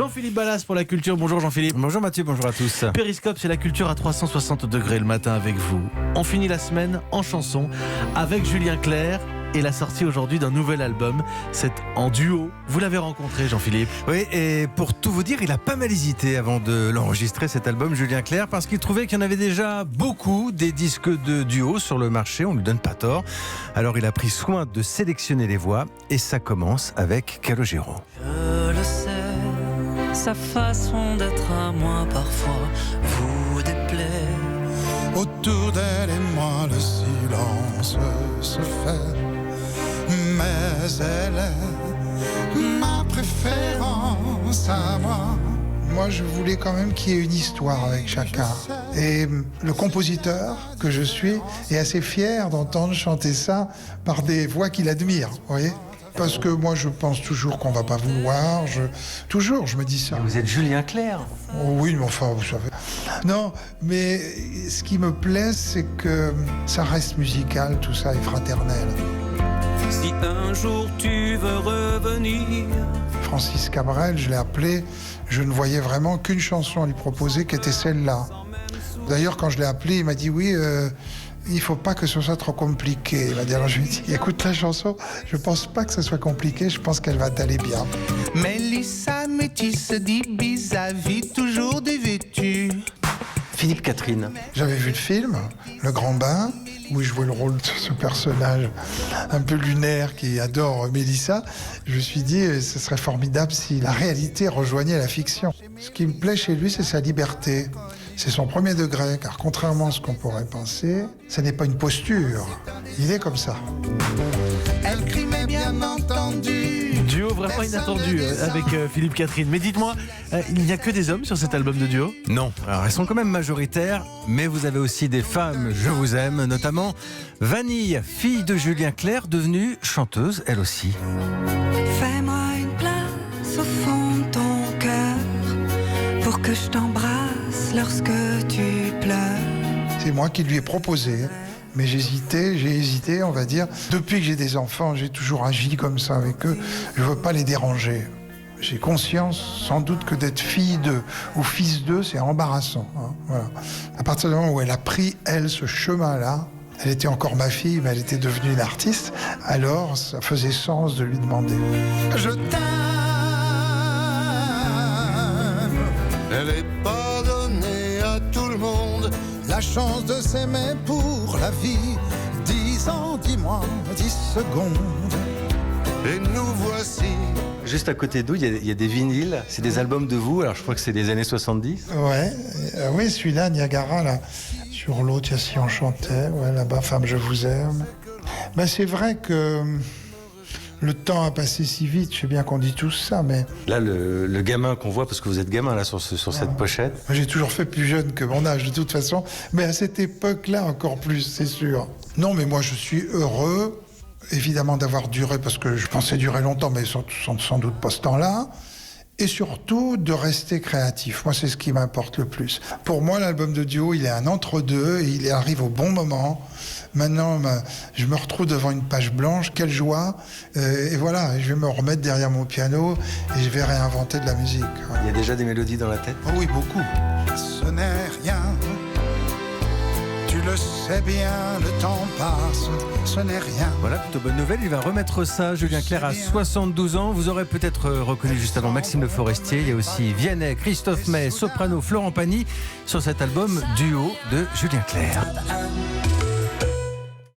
Jean-Philippe Ballas pour la culture. Bonjour Jean-Philippe. Bonjour Mathieu, bonjour à tous. Périscope, c'est la culture à 360 degrés le matin avec vous. On finit la semaine en chanson avec Julien Clerc et la sortie aujourd'hui d'un nouvel album. C'est en duo. Vous l'avez rencontré Jean-Philippe. Oui, et pour tout vous dire, il a pas mal hésité avant de l'enregistrer cet album, Julien Clerc, parce qu'il trouvait qu'il y en avait déjà beaucoup des disques de duo sur le marché, on lui donne pas tort. Alors il a pris soin de sélectionner les voix et ça commence avec Calogero. Je le sais, sa façon d'être à moi parfois vous déplaît. Autour d'elle et moi le silence se fait, mais elle est ma préférence à moi. Moi je voulais quand même qu'il y ait une histoire avec chacun. Et le compositeur que je suis est assez fier d'entendre chanter ça par des voix qu'il admire, vous voyez ? Parce que moi je pense toujours qu'on va pas vouloir, je me dis ça. Vous êtes Julien Clerc. Oh oui, mais enfin, vous savez. Non, mais ce qui me plaît, c'est que ça reste musical, tout ça, et fraternel. Si un jour tu veux revenir. Francis Cabrel, je l'ai appelé, je ne voyais vraiment qu'une chanson à lui proposer, qui était celle-là. D'ailleurs, quand je l'ai appelé, il m'a dit oui, il ne faut pas que ce soit trop compliqué. Il m'a dit, alors je lui ai dit, écoute la chanson, je ne pense pas que ce soit compliqué, je pense qu'elle va t'aller bien. Mélissa métisse d'Ibiza vit toujours dévêtue. Philippe Catherine. J'avais vu le film, Le Grand Bain, où il jouait le rôle de ce personnage un peu lunaire qui adore Mélissa. Je me suis dit, ce serait formidable si la réalité rejoignait la fiction. Ce qui me plaît chez lui, c'est sa liberté. C'est son premier degré, car contrairement à ce qu'on pourrait penser, ce n'est pas une posture. Il est comme ça. Elle crie mais bien entendu. Duo vraiment inattendu avec Philippe Catherine. Mais dites-moi, il n'y a que des hommes sur cet album de duo ? Non, alors elles sont quand même majoritaires, mais vous avez aussi des femmes, je vous aime, notamment Vanille, fille de Julien Clerc, devenue chanteuse elle aussi. Fais-moi une place au fond de ton cœur pour que je t'embrasse lorsque tu pleures. C'est moi qui lui ai proposé, mais j'ai hésité, on va dire. Depuis que j'ai des enfants, j'ai toujours agi comme ça avec eux. Je ne veux pas les déranger. J'ai conscience, sans doute, que d'être fille d'eux ou fils d'eux, c'est embarrassant. Hein, voilà. À partir du moment où elle a pris, elle, ce chemin-là, elle était encore ma fille, mais elle était devenue une artiste, alors ça faisait sens de lui demander. Je t'aime. Elle est pas donnée à tout le monde. La chance de s'aimer pour la vie. 10 ans, 10 mois, 10 secondes. Et nous voici. Juste à côté d'eux, il y a des vinyles, c'est des albums de vous, alors je crois que c'est des années 70. Ouais, oui, celui-là, Niagara, là, sur l'autre, il y a Si on chantait, ouais, là-bas, Femme, je vous aime. Ben, c'est vrai que le temps a passé si vite, je sais bien qu'on dit tous ça, mais Là, le gamin qu'on voit, parce que vous êtes gamin là sur cette pochette. j'ai toujours fait plus jeune que mon âge, de toute façon, mais à cette époque-là, encore plus, c'est sûr. Non, mais moi, je suis heureux, évidemment, d'avoir duré, parce que je pensais durer longtemps, mais sans doute pas ce temps-là. Et surtout, de rester créatif. Moi, c'est ce qui m'importe le plus. Pour moi, l'album de duo, il est un entre-deux et il arrive au bon moment. Maintenant, je me retrouve devant une page blanche. Quelle joie. Et voilà, je vais me remettre derrière mon piano et je vais réinventer de la musique. Il y a déjà des mélodies dans la tête. Oh oui, beaucoup. Ce n'est rien. Tu le sais bien, le temps passe. Ce n'est rien. Voilà, plutôt bonne nouvelle, il va remettre ça, Julien Clerc à 72 ans. Vous aurez peut-être reconnu juste avant Maxime Le Forestier. Il y a aussi Vianney, Christophe Maé, soprano, Florent Pagny sur cet album duo de Julien Clerc.